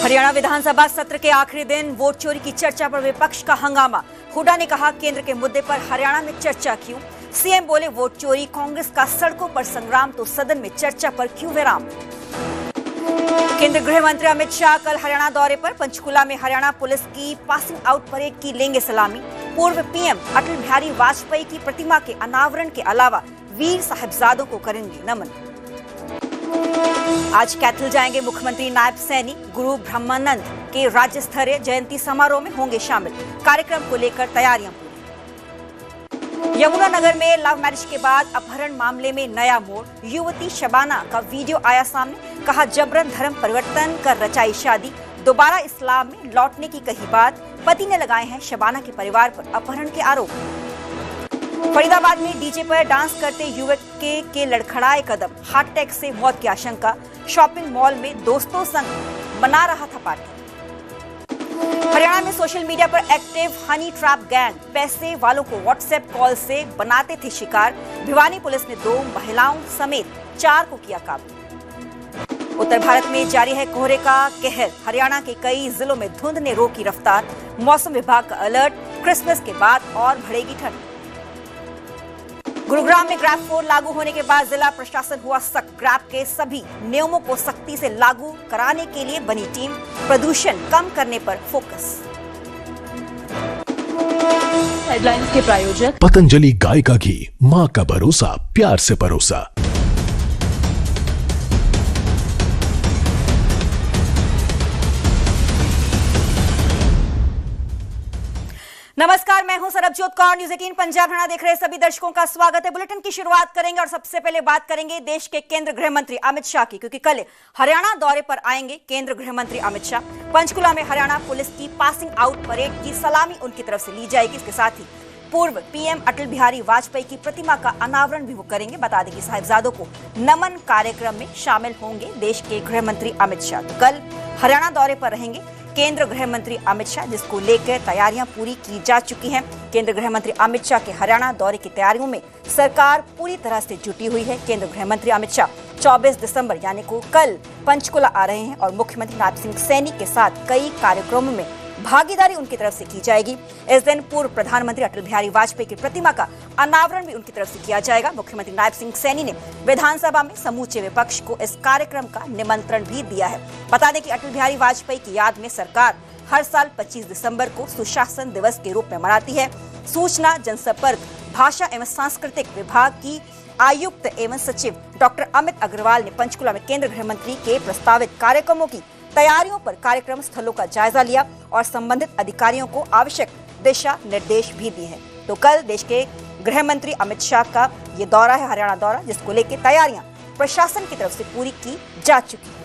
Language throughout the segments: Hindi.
हरियाणा विधानसभा सत्र के आखिरी दिन वोट चोरी की चर्चा पर विपक्ष का हंगामा। हुड्डा ने कहा, केंद्र के मुद्दे पर हरियाणा में चर्चा क्यों? सीएम बोले, वोट चोरी कांग्रेस का सड़कों पर संग्राम तो सदन में चर्चा पर क्यों विराम? केंद्रीय गृह मंत्री अमित शाह कल हरियाणा दौरे पर। पंचकुला में हरियाणा पुलिस की पासिंग आउट परेड की लेंगे सलामी। पूर्व पीएम अटल बिहारी वाजपेयी की प्रतिमा के अनावरण के अलावा वीर साहिबजादों को करेंगे नमन। आज कैथल जाएंगे मुख्यमंत्री नायब सैनी। गुरु ब्रह्मानंद के राज्य स्तरीय जयंती समारोह में होंगे शामिल। कार्यक्रम को लेकर तैयारियां पूरी। यमुनानगर में लव मैरिज के बाद अपहरण मामले में नया मोड़। युवती शबाना का वीडियो आया सामने। कहा, जबरन धर्म परिवर्तन कर रचाई शादी, दोबारा इस्लाम में लौटने की कही बात। पति ने लगाए हैं शबाना के परिवार पर अपहरण के आरोप। फरीदाबाद में डीजे पर डांस करते युवक के लड़खड़ाए कदम। हार्ट अटैक से मौत की आशंका। शॉपिंग मॉल में दोस्तों संग मना रहा था पार्टी। हरियाणा में सोशल मीडिया पर एक्टिव हनी ट्रैप गैंग पैसे वालों को व्हाट्सएप कॉल से बनाते थे शिकार। भिवानी पुलिस ने 2 महिलाओं समेत 4 को किया काबू। उत्तर भारत में जारी है कोहरे का कहर। हरियाणा के कई जिलों में धुंध ने रोकी रफ्तार। मौसम विभाग का अलर्ट, क्रिसमस के बाद और बढ़ेगी ठंड। गुरुग्राम में ग्रैब 4 लागू होने के बाद जिला प्रशासन हुआ सख्त। ग्रैब के सभी नियमों को सख्ती से लागू कराने के लिए बनी टीम। प्रदूषण कम करने पर फोकस। हेडलाइंस के प्रायोजक पतंजलि गाय का घी, मां का भरोसा, प्यार से परोसा। नमस्कार, मैं हूं सरबजोत कौर। न्यूज़ 18 पंजाब हरियाणा देख रहे सभी दर्शकों का स्वागत है। बुलेटिन की शुरुआत करेंगे और सबसे पहले बात करेंगे देश के केंद्रीय गृह मंत्री अमित शाह की, क्योंकि कल हरियाणा दौरे पर आएंगे केंद्रीय गृह मंत्री अमित शाह। पंचकुला में हरियाणा पुलिस की पासिंग आउट परेड की सलामी उनकी तरफ से ली जाएगी। इसके साथ ही पूर्व पीएम अटल बिहारी वाजपेयी की प्रतिमा का अनावरण भी वो करेंगे। बता दें कि साहिबजादों को नमन कार्यक्रम में शामिल होंगे देश के गृह मंत्री अमित शाह। कल हरियाणा दौरे पर रहेंगे केंद्रीय गृह मंत्री अमित शाह, जिसको लेकर तैयारियां पूरी की जा चुकी हैं। केंद्रीय गृह मंत्री अमित शाह के हरियाणा दौरे की तैयारियों में सरकार पूरी तरह से जुटी हुई है। केंद्रीय गृह मंत्री अमित शाह 24 दिसंबर यानी को कल पंचकुला आ रहे हैं और मुख्यमंत्री नायब सैनी के साथ कई कार्यक्रमों में भागीदारी उनकी तरफ से की जाएगी। इस दिन पूर्व प्रधानमंत्री अटल बिहारी वाजपेयी की प्रतिमा का अनावरण भी उनकी तरफ से किया जाएगा। मुख्यमंत्री नायब सैनी ने विधानसभा में समूचे विपक्ष को इस कार्यक्रम का निमंत्रण भी दिया है। बता दें कि अटल बिहारी वाजपेयी की याद में सरकार हर साल 25 दिसंबर को सुशासन दिवस के रूप में मनाती है। सूचना, जनसंपर्क, भाषा एवं सांस्कृतिक विभाग की आयुक्त एवं सचिव डॉक्टर अमित अग्रवाल ने पंचकुला में केंद्रीय गृह मंत्री के प्रस्तावित कार्यक्रमों की तैयारियों पर कार्यक्रम स्थलों का जायजा लिया और संबंधित अधिकारियों को आवश्यक दिशा निर्देश भी दिए हैं। तो कल देश के गृह मंत्री अमित शाह का ये दौरा है, हरियाणा दौरा, जिसको लेकर तैयारियां प्रशासन की तरफ से पूरी की जा चुकी है।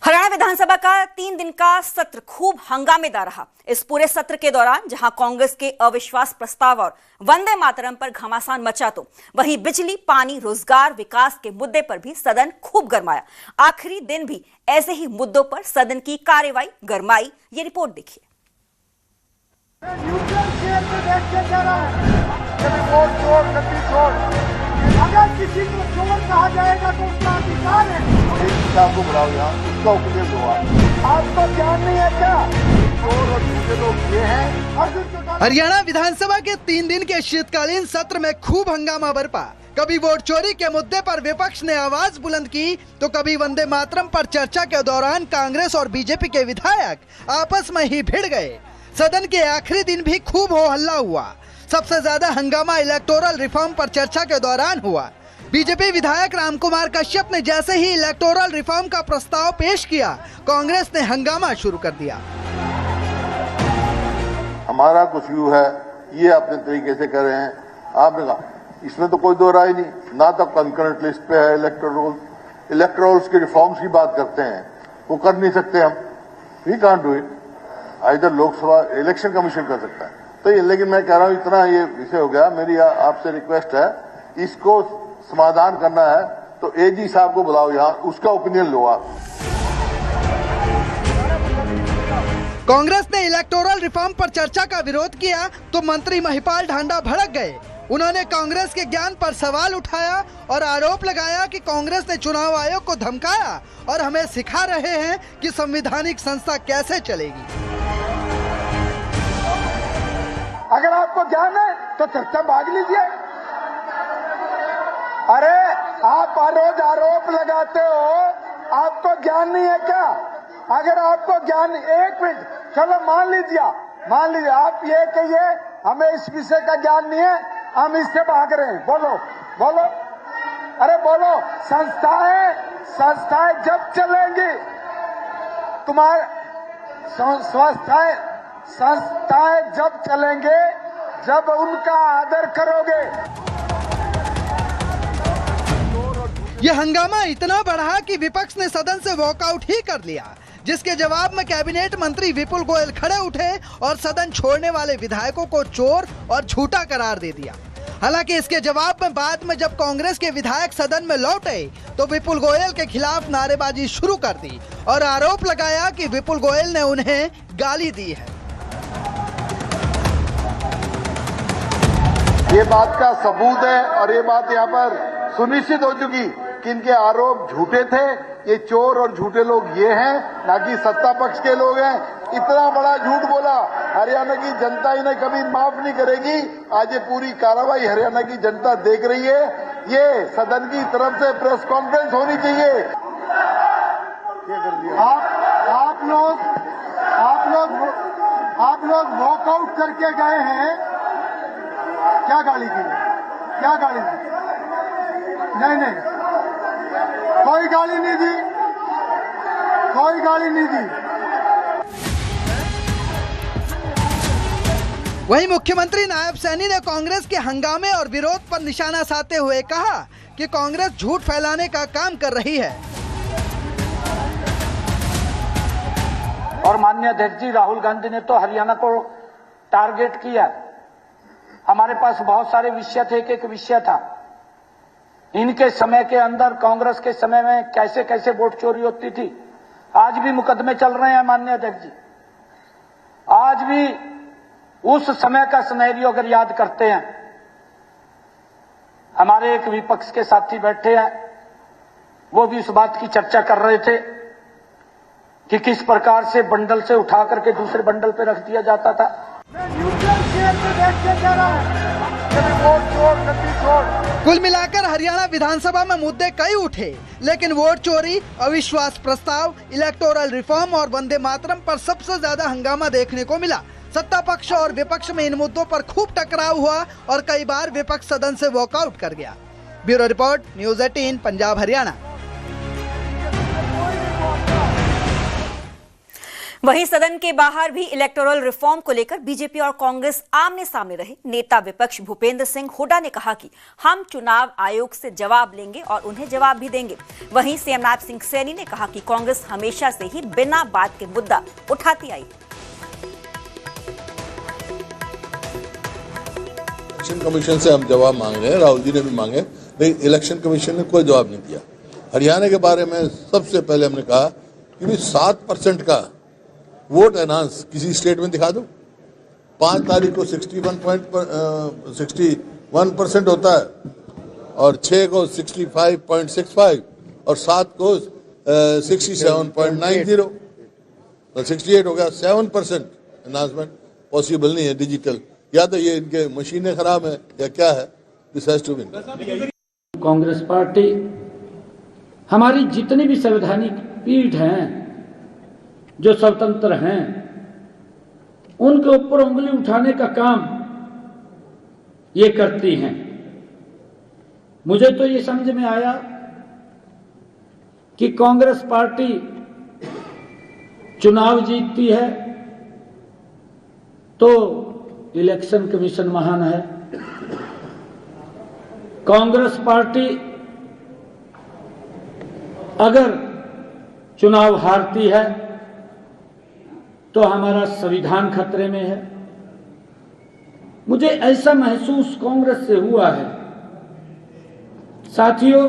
हरियाणा विधानसभा का 3 दिन का सत्र खूब हंगामेदार रहा। इस पूरे सत्र के दौरान जहां कांग्रेस के अविश्वास प्रस्ताव और वंदे मातरम पर घमासान मचा, तो वहीं बिजली, पानी, रोजगार, विकास के मुद्दे पर भी सदन खूब गरमाया। आखिरी दिन भी ऐसे ही मुद्दों पर सदन की कार्यवाही गरमाई। ये रिपोर्ट देखिए। अगर किसी को चोर कहा जाएगा तो उसका अधिकार है। को बुलाओ यहाँ, उसका उपदेश हुआ। आपको ध्यान नहीं है क्या? चोर और दूसरे लोग ये हैं। हरियाणा विधानसभा के 3 दिन के शीतकालीन सत्र में खूब हंगामा बरपा। कभी वोट चोरी के मुद्दे पर विपक्ष ने आवाज बुलंद की, तो कभी वंदे मातरम पर चर्चा के दौरान कांग्रेस और बीजेपी के विधायक आपस में ही भिड़ गए। सदन के आखिरी दिन भी खूब हो हल्ला हुआ। सबसे ज्यादा हंगामा इलेक्टोरल रिफॉर्म पर चर्चा के दौरान हुआ। बीजेपी विधायक रामकुमार कश्यप ने जैसे ही इलेक्टोरल रिफॉर्म का प्रस्ताव पेश किया, कांग्रेस ने हंगामा शुरू कर दिया। हमारा कुछ व्यू है, ये अपने तरीके से कर रहे हैं। आपने कहा इसमें तो कोई दो राय नहीं, ना तो कंकरेंट लिस्ट पे है इलेक्टोरल्स की रिफॉर्म्स की बात करते हैं, वो कर नहीं सकते हम। We can't do it. इधर लोकसभा इलेक्शन कमीशन कर सकता है। तो ये, लेकिन मैं कह रहा हूँ इतना ये विषय हो गया। मेरी आपसे रिक्वेस्ट है, इसको समाधान करना है तो एजी साहब को बुलाओ यहाँ, उसका ओपिनियन लो आप। कांग्रेस ने इलेक्टोरल रिफॉर्म पर चर्चा का विरोध किया तो मंत्री महिपाल ढांडा भड़क गए। उन्होंने कांग्रेस के ज्ञान पर सवाल उठाया और आरोप लगाया कि कांग्रेस ने चुनाव आयोग को धमकाया और हमें सिखा रहे हैं कि संवैधानिक संस्था कैसे चलेगी। अगर आपको ज्ञान है तो चर्चा भाग लीजिए। अरे आप रोज आरोप लगाते हो, आपको ज्ञान नहीं है क्या? अगर आपको ज्ञान, एक मिनट, चलो मान लीजिए आप ये कहिए हमें इस विषय का ज्ञान नहीं है, हम इससे भाग रहे हैं। बोलो, अरे बोलो। संस्थाएं जब चलेंगी, तुम्हारे संस्थाएं जब चलेंगे, जब उनका आदर करोगे। ये हंगामा इतना बढ़ा कि विपक्ष ने सदन से वॉकआउट ही कर लिया, जिसके जवाब में कैबिनेट मंत्री विपुल गोयल खड़े उठे और सदन छोड़ने वाले विधायकों को चोर और झूठा करार दे दिया। हालांकि इसके जवाब में बाद में जब कांग्रेस के विधायक सदन में लौटे तो विपुल गोयल के खिलाफ नारेबाजी शुरू कर दी और आरोप लगाया कि विपुल गोयल ने उन्हें गाली दी है। ये बात का सबूत है और ये बात यहाँ पर सुनिश्चित हो चुकी कि इनके आरोप झूठे थे। ये चोर और झूठे लोग ये हैं, ना कि सत्ता पक्ष के लोग हैं। इतना बड़ा झूठ बोला, हरियाणा की जनता इन्हें कभी माफ नहीं करेगी। आज ये पूरी कार्रवाई हरियाणा की जनता देख रही है। ये सदन की तरफ से प्रेस कॉन्फ्रेंस होनी चाहिए। आप लोग वॉकआउट करके गए हैं। क्या गाली की? नहीं, कोई गाली नहीं दी। वहीं मुख्यमंत्री नायब सैनी ने कांग्रेस के हंगामे और विरोध पर निशाना साधते हुए कहा कि कांग्रेस झूठ फैलाने का काम कर रही है। और माननीय अध्यक्ष जी राहुल गांधी ने तो हरियाणा को टारगेट किया। हमारे पास बहुत सारे विषय थे, एक विषय था इनके समय के अंदर, कांग्रेस के समय में कैसे कैसे वोट चोरी होती थी। आज भी मुकदमे चल रहे हैं माननीय अध्यक्ष जी। आज भी उस समय का सिनेरियो अगर याद करते हैं, हमारे एक विपक्ष के साथी बैठे हैं, वो भी इस बात की चर्चा कर रहे थे कि किस प्रकार से बंडल से उठा करके दूसरे बंडल पे रख दिया जाता था। कुल मिलाकर हरियाणा विधानसभा में मुद्दे कई उठे, लेकिन वोट चोरी, अविश्वास प्रस्ताव, इलेक्टोरल रिफॉर्म और वंदे मातरम पर सबसे ज्यादा हंगामा देखने को मिला। सत्ता पक्ष और विपक्ष में इन मुद्दों पर खूब टकराव हुआ और कई बार विपक्ष सदन से वॉकआउट कर गया। Bureau report, news 18 Punjab Haryana. वहीं सदन के बाहर भी इलेक्टोरल रिफॉर्म को लेकर बीजेपी और कांग्रेस आमने सामने रहे। नेता विपक्ष भूपेंद्र सिंह हुड्डा ने कहा कि हम चुनाव आयोग से जवाब लेंगे और उन्हें जवाब भी देंगे। वहीं सीएम नायब सिंह सैनी ने कहा कि कांग्रेस हमेशा से ही बिना बात के मुद्दा उठाती आई। इलेक्शन कमीशन से हम जवाब मांग रहे हैं, राहुल जी ने भी मांगे, लेकिन इलेक्शन कमीशन ने कोई जवाब नहीं दिया। हरियाणा के बारे में सबसे पहले हमने कहा कि 7% का वोट एनहांस किसी स्टेट में दिखा दो। 5 तारीख को 61% होता है और 6 को 65.65 और 7 को 67.90, तो 68 हो गया। 7% एनहांसमेंट पॉसिबल नहीं है डिजिटल। या तो ये इनके मशीनें खराब है या क्या है। This has to be. Congress party हमारी जितनी भी संवैधानिक पीठ हैं, जो स्वतंत्र हैं, उनके ऊपर उंगली उठाने का काम ये करती हैं। मुझे तो ये समझ में आया कि कांग्रेस पार्टी चुनाव जीतती है तो इलेक्शन कमीशन महान है। कांग्रेस पार्टी अगर चुनाव हारती है तो हमारा संविधान खतरे में है। मुझे ऐसा महसूस कांग्रेस से हुआ है। साथियों,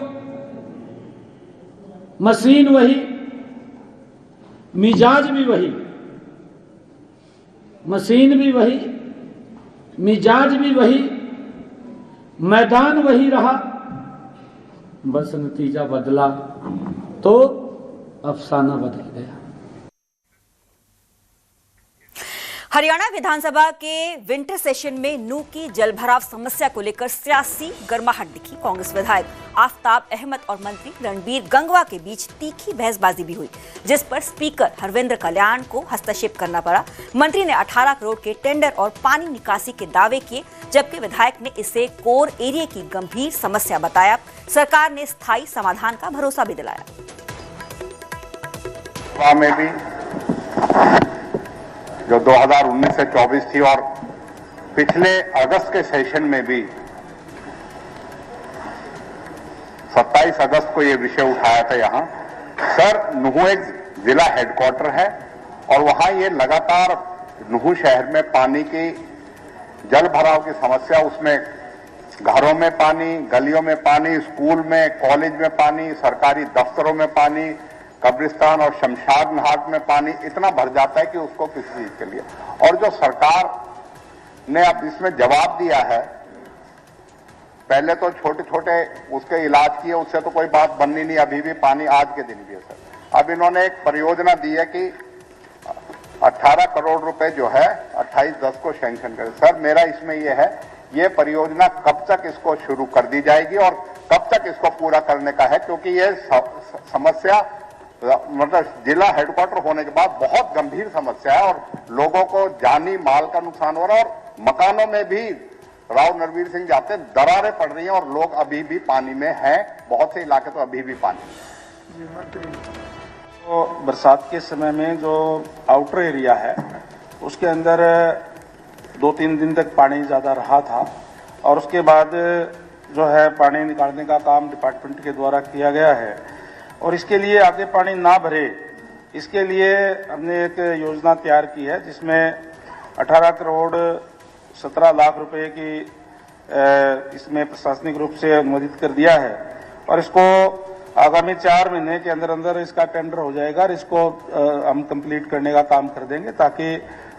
मशीन वही, मिजाज भी वही, मशीन भी वही, मिजाज भी वही, मैदान वही रहा, बस नतीजा बदला तो अफसाना बदल गया। हरियाणा विधानसभा के विंटर सेशन में नू की जलभराव समस्या को लेकर सियासी गर्माहट दिखी। कांग्रेस विधायक आफ्ताब अहमद और मंत्री रणबीर गंगवा के बीच तीखी बहसबाजी भी हुई, जिस पर स्पीकर हरविंद्र कल्याण को हस्तक्षेप करना पड़ा। मंत्री ने 18 करोड़ के टेंडर और पानी निकासी के दावे किए, जबकि विधायक ने इसे कोर एरिया की गंभीर समस्या बताया। सरकार ने स्थायी समाधान का भरोसा भी दिलाया। में भी जो 2019 से 24 थी और पिछले अगस्त के सेशन में भी 27 अगस्त को ये विषय उठाया था यहाँ। सर, नुहू एक जिला हेडक्वार्टर है और वहां ये लगातार नुहू शहर में पानी की जल भराव की समस्या, उसमें घरों में पानी, गलियों में पानी, स्कूल में, कॉलेज में पानी, सरकारी दफ्तरों में पानी, कब्रिस्तान और शमशान घाट में पानी इतना भर जाता है कि उसको किसी चीज के लिए। और जो सरकार ने अब इसमें जवाब दिया है, पहले तो छोटे छोटे उसके इलाज किए, उससे तो कोई बात बननी नहीं, अभी भी पानी आज के दिन भी है सर। अब इन्होंने एक परियोजना दी है कि 18 करोड़ रुपए जो है 28/10 को सैंक्शन करें। सर, मेरा इसमें यह है, ये परियोजना कब तक इसको शुरू कर दी जाएगी और कब तक इसको पूरा करने का है, क्योंकि ये समस्या मतलब जिला हेडक्वार्टर होने के बाद बहुत गंभीर समस्या है और लोगों को जानी माल का नुकसान हो रहा है और मकानों में भी राव नरवीर सिंह जाते दरारें पड़ रही हैं और लोग अभी भी पानी में हैं। बहुत से इलाके तो अभी भी पानी में। तो बरसात के समय में जो आउटर एरिया है उसके अंदर 2-3 दिन तक पानी ज़्यादा रहा था और उसके बाद जो है पानी निकालने का काम डिपार्टमेंट के द्वारा किया गया है और इसके लिए आगे पानी ना भरे, इसके लिए हमने एक योजना तैयार की है जिसमें 18 करोड़ 17 लाख रुपए की इसमें प्रशासनिक रूप से अनुमोदित कर दिया है और इसको आगामी 4 महीने के अंदर अंदर इसका टेंडर हो जाएगा और इसको हम कंप्लीट करने का काम कर देंगे ताकि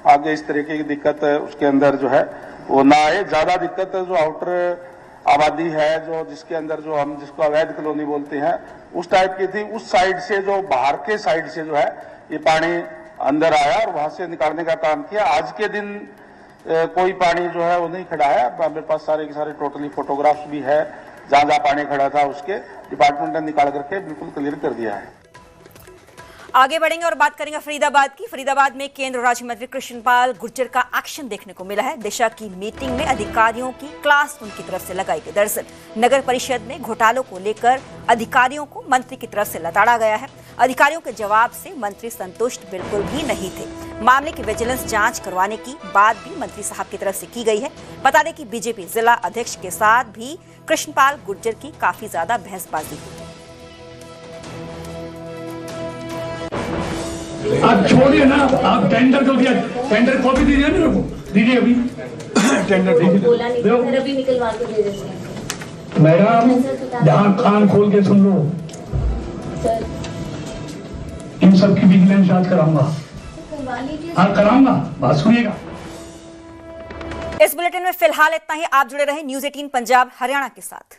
आगे इस तरीके की दिक्कत उसके अंदर जो है वो ना आए। ज्यादा दिक्कत जो आउटर आबादी है, जो जिसके अंदर जो हम जिसको अवैध कॉलोनी बोलते हैं, उस टाइप की थी। उस साइड से जो बाहर के साइड से जो है ये पानी अंदर आया और वहां से निकालने का काम किया। आज के दिन कोई पानी जो है वो नहीं खड़ा है। मेरे पास सारे के सारे टोटली फोटोग्राफ्स भी है, जहां जहां पानी खड़ा था उसके डिपार्टमेंट ने निकाल करके बिल्कुल क्लियर कर दिया है। आगे बढ़ेंगे और बात करेंगे फरीदाबाद की। फरीदाबाद में केंद्र राज्य मंत्री कृष्णपाल गुर्जर का एक्शन देखने को मिला है। दिशा की मीटिंग में अधिकारियों की क्लास उनकी तरफ से लगाई गई। दरअसल नगर परिषद में घोटालों को लेकर अधिकारियों को मंत्री की तरफ से लताड़ा गया है। अधिकारियों के जवाब से मंत्री संतुष्ट बिल्कुल भी नहीं थे। मामले की विजिलेंस जांच करवाने की बात भी मंत्री साहब की तरफ से की गई है। बता दें कि बीजेपी जिला अध्यक्ष के साथ भी कृष्णपाल गुर्जर की काफी ज्यादा बहसबाजी हुई। आप छोड़िए ना, आप टेंडर जो दिया, टेंडर कॉपी दीजिए मेरे को, दीजिए अभी टेंडर दीजिए। अभी निकलवा के दे देते मैडम, जहाँ कान खोल के सुन लो, इन सब की विजिलेंस जांच कराऊंगा। हाँ कराऊंगा, बात सुनिएगा। इस बुलेटिन में फिलहाल इतना ही। आप जुड़े रहे न्यूज़ 18 पंजाब हरियाणा के साथ।